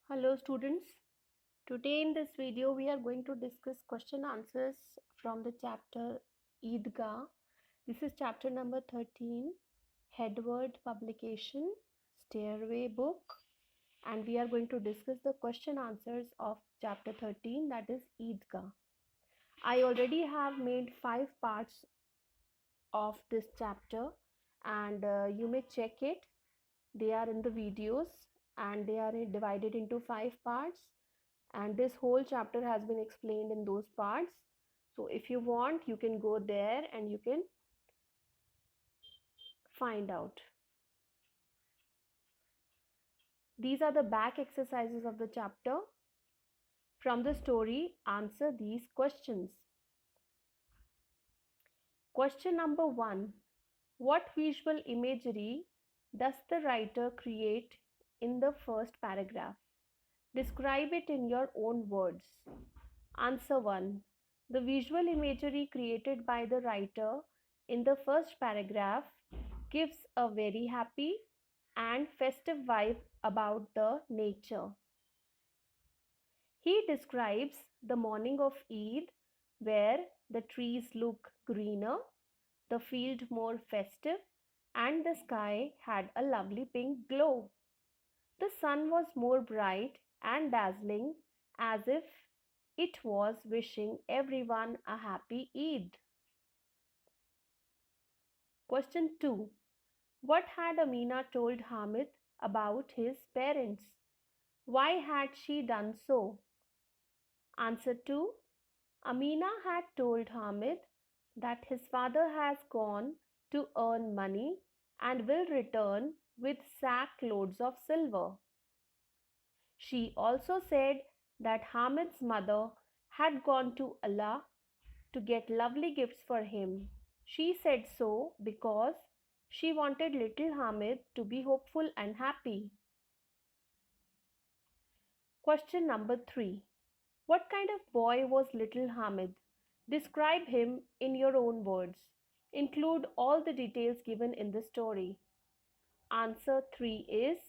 Hello students. Today in this video we are going to discuss question answers from the chapter Idgah. This is chapter number 13, Headword publication, Stairway book, and we are going to discuss the question answers of chapter 13, that is Idgah. I already have made 5 parts of this chapter and you may check it. They are in the videos and they are divided into 5 parts, and this whole chapter has been explained in those parts. So if you want, you can go there and you can find out. These are the back exercises of the chapter. From the story, answer these questions. Question number 1. What visual imagery does the writer create in the first paragraph? Describe it in your own words. Answer 1. The visual imagery created by the writer in the first paragraph gives a very happy and festive vibe about the nature. He describes the morning of Eid, where the trees look greener, the field more festive, and the sky had a lovely pink glow. The sun was more bright and dazzling, as if it was wishing everyone a happy Eid. Question 2. What had Ameena told Hamid about his parents? Why had she done so? Answer 2. Ameena had told Hamid that his father has gone to earn money and will return with sack loads of silver. She also said that Hamid's mother had gone to Allah to get lovely gifts for him. She said so because she wanted little Hamid to be hopeful and happy. Question number 3. What kind of boy was little Hamid? Describe him in your own words. Include all the details given in the story. Answer 3 is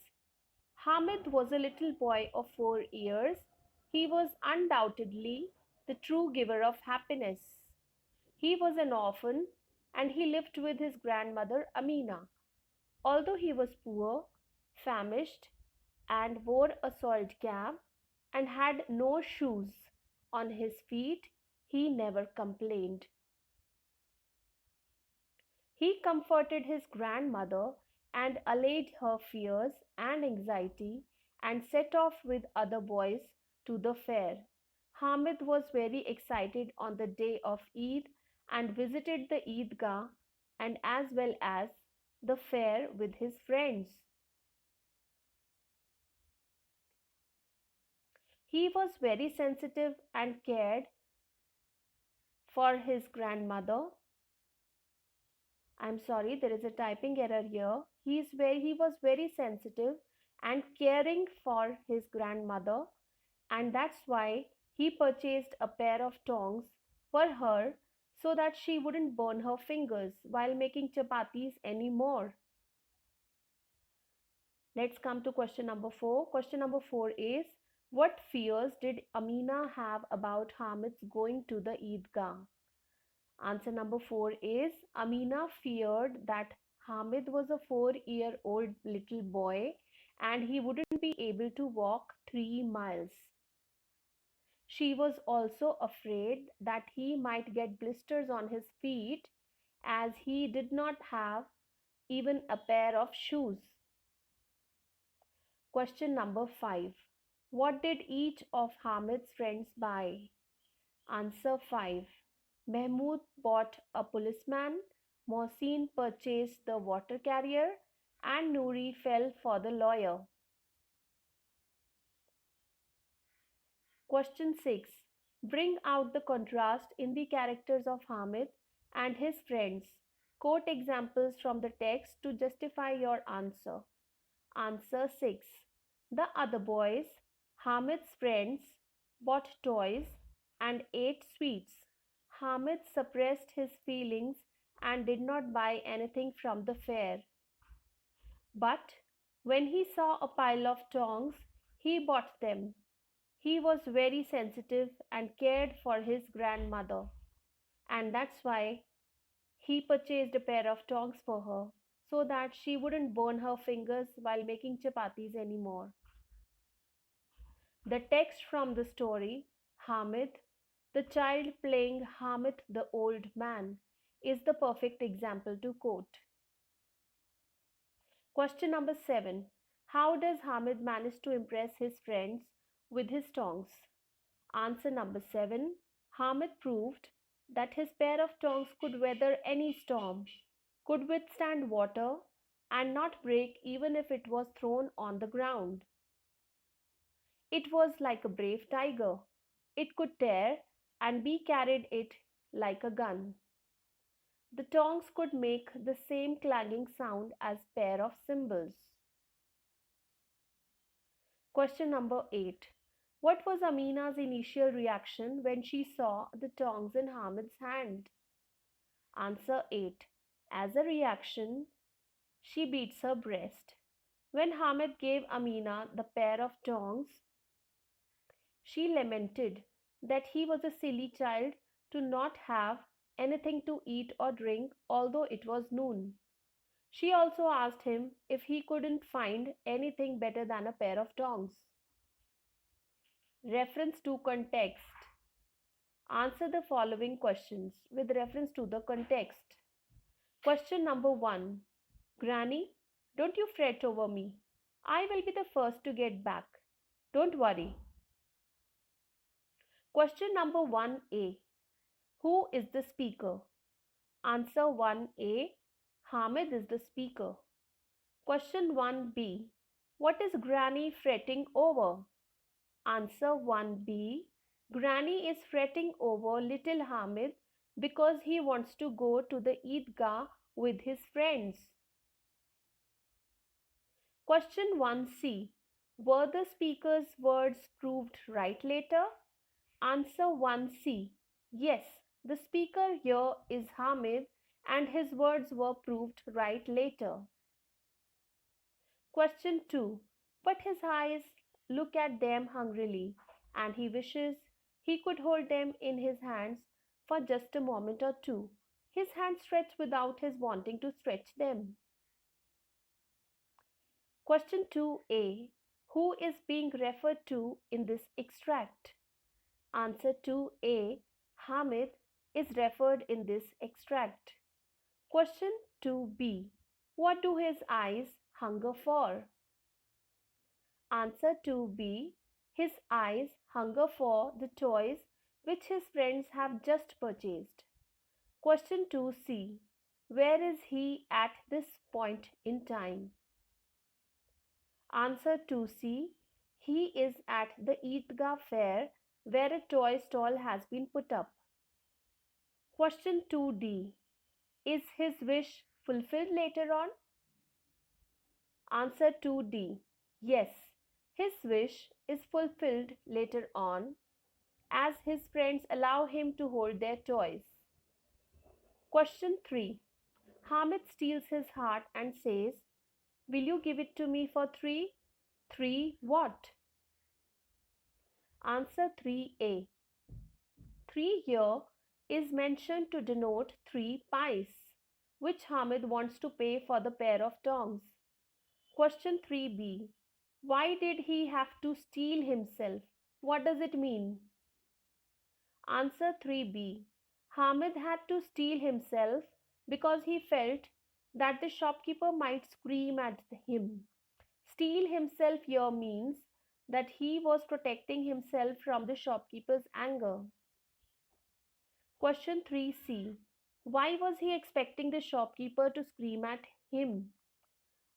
Hamid was a little boy of 4 years. He was undoubtedly the true giver of happiness. He was an orphan and he lived with his grandmother Ameena. Although he was poor, famished, and wore a soiled cap and had no shoes on his feet, he never complained. He comforted his grandmother and allayed her fears and anxiety and set off with other boys to the fair. Hamid was very excited on the day of Eid and visited the Idgah and as well as the fair with his friends. He was very sensitive and cared for his grandmother. I'm sorry, there is a typing error here. He was very sensitive and caring for his grandmother, and that's why he purchased a pair of tongs for her so that she wouldn't burn her fingers while making chapatis anymore. Let's come to question number 4. Question number 4 is, what fears did Ameena have about Hamid's going to the Idgah? Answer number 4 is, Ameena feared that Hamid was a 4-year-old little boy and he wouldn't be able to walk 3 miles. She was also afraid that he might get blisters on his feet as he did not have even a pair of shoes. Question number 5. What did each of Hamid's friends buy? Answer 5. Mahmoud bought a policeman, Mohsin purchased the water carrier, and Noori fell for the lawyer. Question 6. Bring out the contrast in the characters of Hamid and his friends. Quote examples from the text to justify your answer. Answer 6. The other boys, Hamid's friends, bought toys and ate sweets. Hamid suppressed his feelings and did not buy anything from the fair. But when he saw a pile of tongs, He bought them. He was very sensitive and cared for his grandmother, and that's why he purchased a pair of tongs for her so that she wouldn't burn her fingers while making chapatis anymore. The text from the story, Hamid, the child playing Hamid the old man, is the perfect example to quote. Question number 7. How does Hamid manage to impress his friends with his tongs? Answer number 7. Hamid proved that his pair of tongs could weather any storm, could withstand water, and not break even if it was thrown on the ground. It was like a brave tiger. It could tear and be carried it like a gun. The tongs could make the same clanging sound as pair of cymbals. Question number 8. What was Ameena's initial reaction when she saw the tongs in Hamid's hand? Answer 8. As a reaction, she beats her breast. When Hamid gave Ameena the pair of tongs, she lamented that he was a silly child to not have anything to eat or drink, although it was noon. She also asked him if he couldn't find anything better than a pair of tongs. Reference to context. Answer the following questions with reference to the context. Question number 1. Granny, don't you fret over me. I will be the first to get back. Don't worry. Question number 1a. Who is the speaker? Answer 1a. Hamid is the speaker. Question 1b. What is Granny fretting over? Answer 1b. Granny is fretting over little Hamid because he wants to go to the Idgah with his friends. Question 1c. Were the speaker's words proved right later? Answer 1c. Yes, the speaker here is Hamid and his words were proved right later. Question 2. But his eyes look at them hungrily and he wishes he could hold them in his hands for just a moment or two. His hands stretch without his wanting to stretch them. Question 2a. Who is being referred to in this extract? Answer 2a. Hamid is referred in this extract. Question 2b. What do his eyes hunger for? Answer 2b. His eyes hunger for the toys which his friends have just purchased. Question 2c. Where is he at this point in time? Answer 2c. He is at the Idgah fair where a toy stall has been put up. Question 2d. Is his wish fulfilled later on? Answer 2d. Yes, his wish is fulfilled later on as his friends allow him to hold their toys. Question 3. Hamid steals his heart and says, will you give it to me for 3? 3 what? Answer 3a. 3 here is mentioned to denote 3 pice, which Hamid wants to pay for the pair of tongs. Question 3b. Why did he have to steal himself? What does it mean? Answer 3b. Hamid had to steal himself because he felt that the shopkeeper might scream at him. Steal himself here means that he was protecting himself from the shopkeeper's anger. Question 3c. Why was he expecting the shopkeeper to scream at him?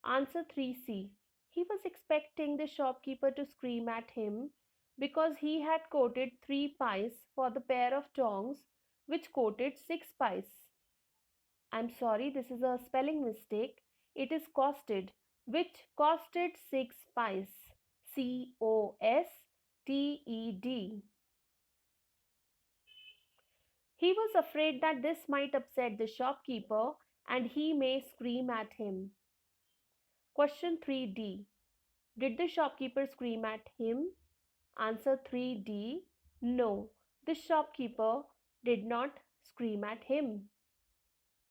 Answer 3c. He was expecting the shopkeeper to scream at him because he had quoted 3 pice for the pair of tongs which quoted 6 pice. I'm sorry, this is a spelling mistake. It is costed, which costed 6 pice. Costed. He was afraid that this might upset the shopkeeper and he may scream at him. Question 3d. Did the shopkeeper scream at him? Answer 3D. No, the shopkeeper did not scream at him.